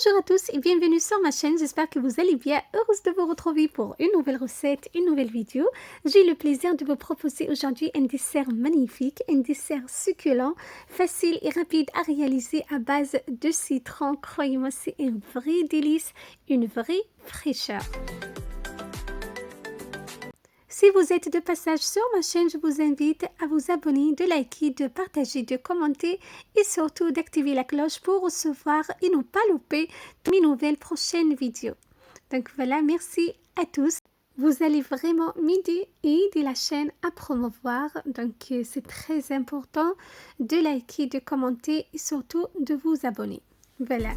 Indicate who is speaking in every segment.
Speaker 1: Bonjour à tous et bienvenue sur ma chaîne, j'espère que vous allez bien, heureuse de vous retrouver pour une nouvelle recette, une nouvelle vidéo. J'ai le plaisir de vous proposer aujourd'hui un dessert magnifique, un dessert succulent, facile et rapide à réaliser à base de citron. Croyez-moi, c'est un vrai délice, une vraie fraîcheur. Si vous êtes de passage sur ma chaîne, je vous invite à vous abonner, de liker, de partager, de commenter et surtout d'activer la cloche pour recevoir et ne pas louper mes nouvelles prochaines vidéos. Donc voilà, merci à tous. Vous allez vraiment m'aider et aider la chaîne à promouvoir. Donc c'est très important de liker, de commenter et surtout de vous abonner. Voilà.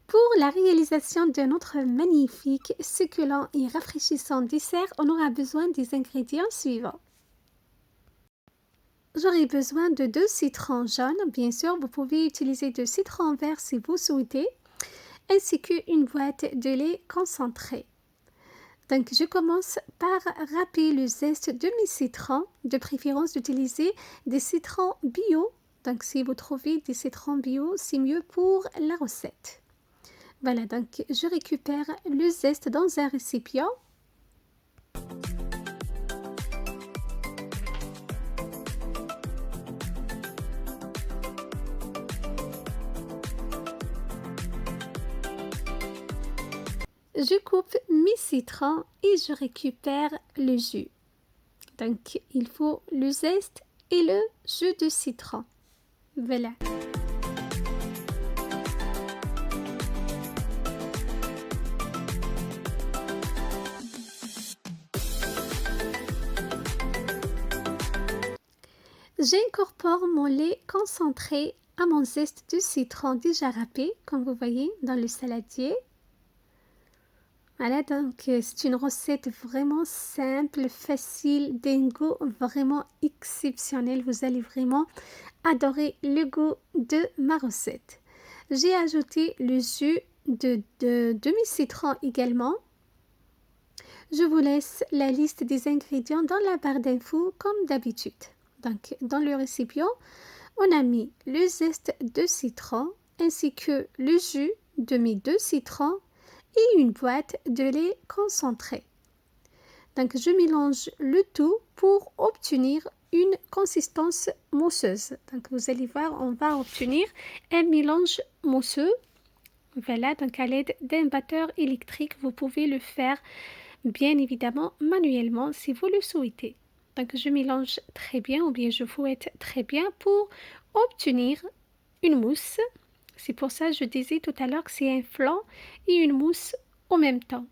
Speaker 1: Pour la réalisation de notre magnifique, succulent et rafraîchissant dessert, on aura besoin des ingrédients suivants. J'aurai besoin de 2 citrons jaunes, bien sûr, vous pouvez utiliser 2 citrons verts si vous souhaitez, ainsi qu'une boîte de lait concentré. Donc, je commence par râper le zeste de mes citrons, de préférence d'utiliser des citrons bio. Donc, si vous trouvez des citrons bio, c'est mieux pour la recette. Voilà, donc je récupère le zeste dans un récipient. Je coupe mes citrons et je récupère le jus. Donc, il faut le zeste et le jus de citron. Voilà. J'incorpore mon lait concentré à mon zeste de citron déjà râpé, comme vous voyez dans le saladier. Voilà, donc c'est une recette vraiment simple, facile, d'un goût vraiment exceptionnel. Vous allez vraiment adorer le goût de ma recette. J'ai ajouté le jus de demi-citron également. Je vous laisse la liste des ingrédients dans la barre d'infos comme d'habitude. Donc, dans le récipient, on a mis le zeste de citron ainsi que le jus de mes 2 citrons et une boîte de lait concentré. Donc, je mélange le tout pour obtenir une consistance mousseuse. Donc, vous allez voir, on va obtenir un mélange mousseux. Voilà, donc à l'aide d'un batteur électrique, vous pouvez le faire bien évidemment manuellement si vous le souhaitez. Donc, je mélange très bien ou bien je fouette très bien pour obtenir une mousse. C'est pour ça que je disais tout à l'heure que c'est un flan et une mousse en même temps.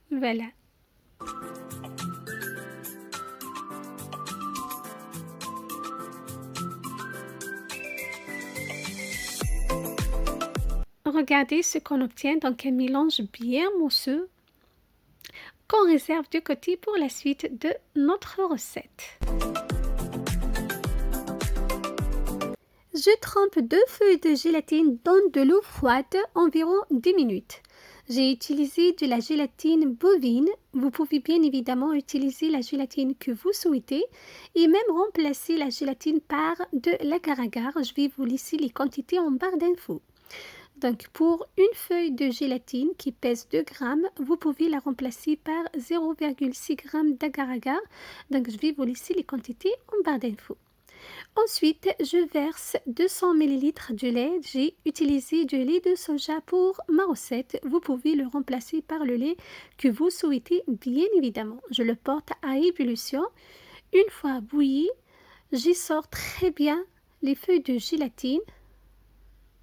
Speaker 1: Voilà. Regardez ce qu'on obtient, donc un mélange bien mousseux qu'on réserve de côté pour la suite de notre recette. Je trempe 2 feuilles de gélatine dans de l'eau froide environ 10 minutes. J'ai utilisé de la gélatine bovine. Vous pouvez bien évidemment utiliser la gélatine que vous souhaitez et même remplacer la gélatine par de l'agar-agar. Je vais vous laisser les quantités en barre d'infos. Donc pour une feuille de gélatine qui pèse 2 grammes, vous pouvez la remplacer par 0,6 g d'agar-agar. Donc je vais vous laisser les quantités en barre d'infos. Ensuite, je verse 200 ml de lait. J'ai utilisé du lait de soja pour ma recette. Vous pouvez le remplacer par le lait que vous souhaitez, bien évidemment. Je le porte à ébullition. Une fois bouilli, j'y sors très bien les feuilles de gélatine.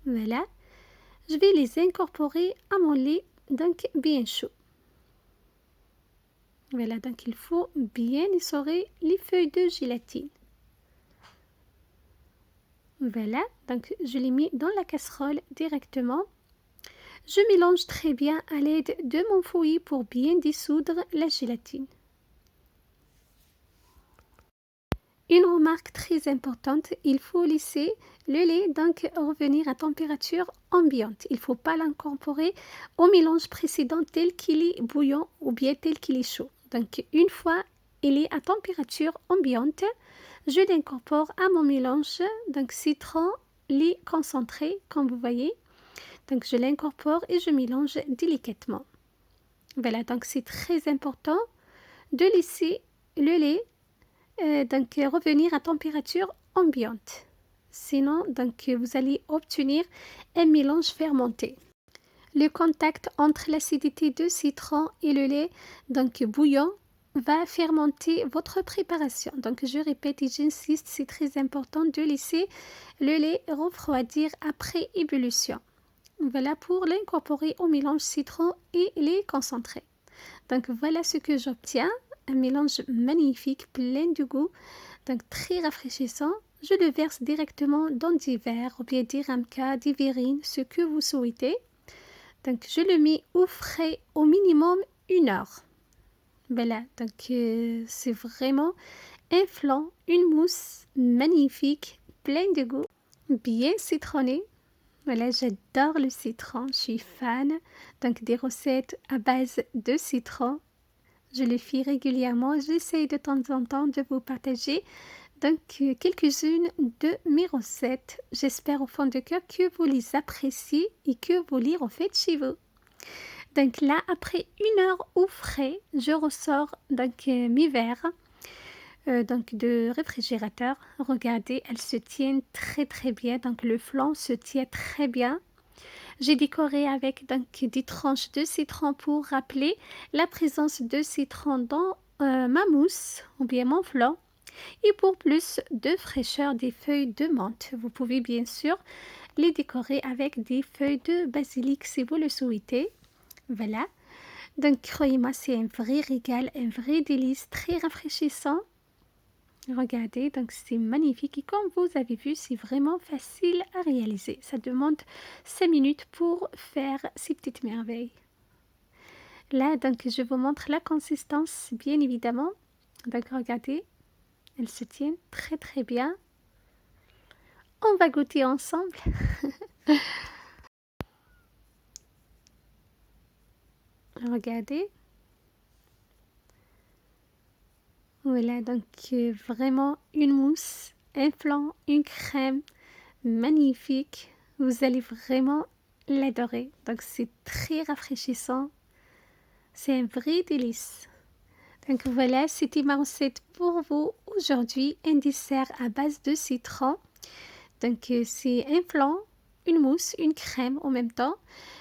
Speaker 1: Voilà. Je vais les incorporer à mon lait, donc bien chaud. Voilà, donc il faut bien essorer les feuilles de gélatine. Voilà, donc je les mets dans la casserole directement. Je mélange très bien à l'aide de mon fouet pour bien dissoudre la gélatine. Une remarque très importante, il faut laisser le lait donc revenir à température ambiante. Il ne faut pas l'incorporer au mélange précédent tel qu'il est bouillant ou bien tel qu'il est chaud. Donc une fois il est à température ambiante, je l'incorpore à mon mélange, donc citron, lait concentré, comme vous voyez. Donc je l'incorpore et je mélange délicatement. Voilà, donc c'est très important de laisser le lait donc revenir à température ambiante. Sinon, donc vous allez obtenir un mélange fermenté. Le contact entre l'acidité de citron et le lait, donc bouillant, va fermenter votre préparation. Donc je répète et j'insiste, c'est très important de laisser le lait refroidir après ébullition. Voilà pour l'incorporer au mélange citron et lait concentré. Donc voilà ce que j'obtiens, un mélange magnifique, plein de goût, donc très rafraîchissant. Je le verse directement dans des verres ou bien des ramequins, des verrines, ce que vous souhaitez. Donc je le mets au frais au minimum 1 heure. Voilà, donc c'est vraiment un flan, une mousse magnifique, plein de goût, bien citronné. Voilà, j'adore le citron, je suis fan. Donc des recettes à base de citron. Je les fais régulièrement. J'essaie de temps en temps de vous partager donc quelques-unes de mes recettes. J'espère au fond de cœur que vous les appréciez et que vous les refaites chez vous. Donc là, après 1 heure au frais, je ressors donc mes verres donc de réfrigérateur. Regardez, elles se tiennent très bien. Donc le flan se tient très bien. J'ai décoré avec donc des tranches de citron pour rappeler la présence de citron dans ma mousse ou bien mon flan. Et pour plus de fraîcheur, des feuilles de menthe. Vous pouvez bien sûr les décorer avec des feuilles de basilic si vous le souhaitez. Voilà. Donc croyez-moi, c'est un vrai régal, un vrai délice, très rafraîchissant. Regardez, donc c'est magnifique et comme vous avez vu, c'est vraiment facile à réaliser. Ça demande 5 minutes pour faire ces petites merveilles. Là, donc je vous montre la consistance, bien évidemment. Donc regardez, elles se tiennent très bien. On va goûter ensemble. Regardez. Voilà, donc vraiment une mousse, un flan, une crème magnifique. Vous allez vraiment l'adorer. Donc c'est très rafraîchissant. C'est un vrai délice. Donc voilà, c'était ma recette pour vous aujourd'hui. Un dessert à base de citron. Donc c'est un flan, une mousse, une crème en même temps.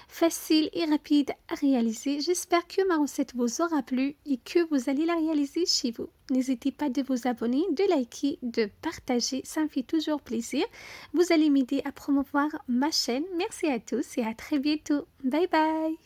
Speaker 1: Facile et rapide à réaliser. J'espère que ma recette vous aura plu et que vous allez la réaliser chez vous. N'hésitez pas de vous abonner, de liker, de partager. Ça me fait toujours plaisir. Vous allez m'aider à promouvoir ma chaîne. Merci à tous et à très bientôt. Bye bye.